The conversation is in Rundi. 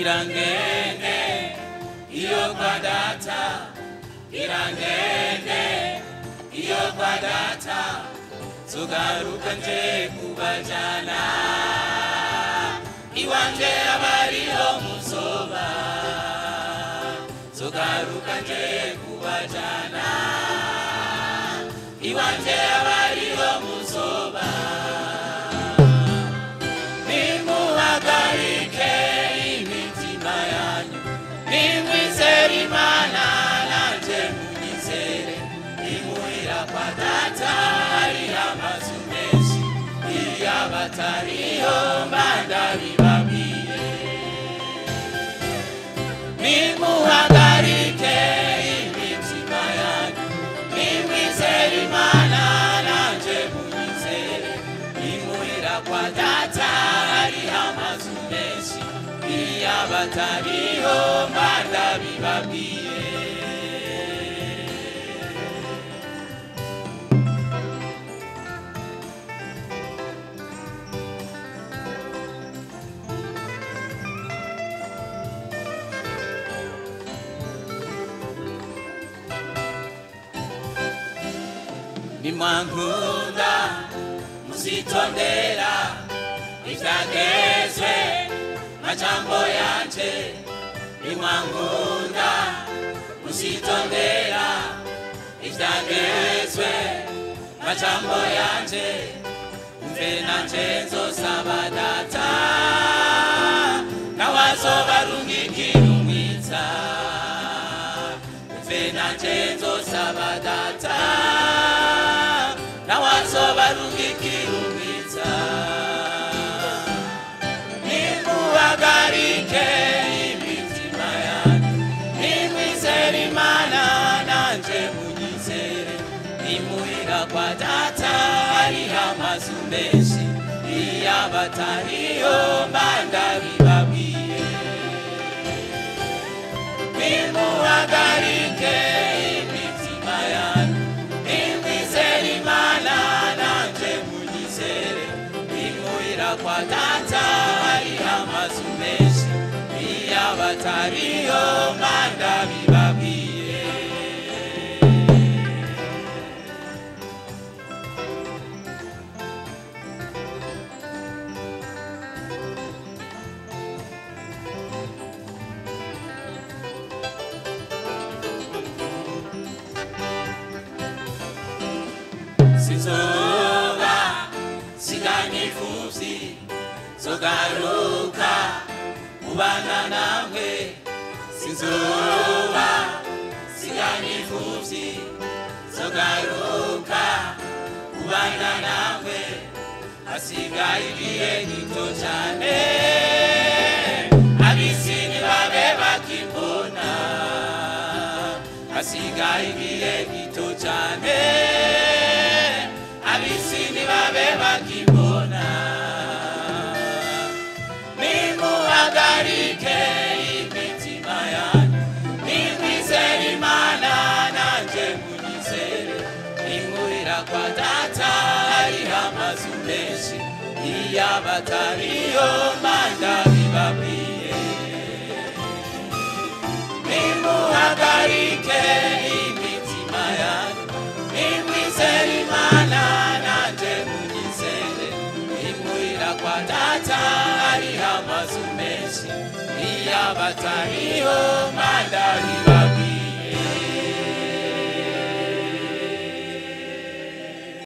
irangende iyo kwa data, irangende iyo kwa data, tugaruka nje kubajana, iwanje abariho muzoba, tugaruka nje kubajana, iwanje abariho muzoba. Nimuhagarike imitima yanyu, nimwizere Imana nanje munyizere, nimuhira kwa data hariho amazu menshi, iyo abatariho mba ndabibabwiye. Nimuhagarike imitima yanyu, nimwizere Imana nanje munyizere, nimuhira kwa data hariho amazu menshi, iyo abatariho mba ndabibabwiye. Nimwankunda muzitondera ivyagezwe majambo yanje, nimwankunda muzitondera ivyagezwe majambo yanje, umve nanje nzosaba data nawe azobarungikira umwiza, umve nanje nzosaba data nawe azobarungikira umwiza. Nimuhagarike imitima yanyu, nimwizere Imana nanje munyizere, nimuhira kwa data hariho amazu menshi, iyo abatariho mba ndabibabwiye. Nimuhagarike imitima yanyu, nimwizere Imana nanje munyizere, nimuhira kwa data hariho amazu menshi, iyo abatariho mba ndabibabwiye. Sinzoba siganyifuzi, zogaruka kubana namwe, sinzoba siganyifuzi, zogaruka kubana namwe, hasigaye igihe gito cyane, ab'isi ntibabe bakimbona, hasigaye igihe gito cyane, ab'isi ntibabe bakimbona. Nimuhagarike imitima yanyu, nimwizere Imana nanje munyizere, nimuhira kwa data hariho amazu menshi, iyo abatariho mba ndabibabwiye. Nimuhagarike imitima yanyu, nimwizere Imana nanje munyizere, nimuhira kwa data hariho amazu menshi, iyo abatariho mba ndabibabwiye.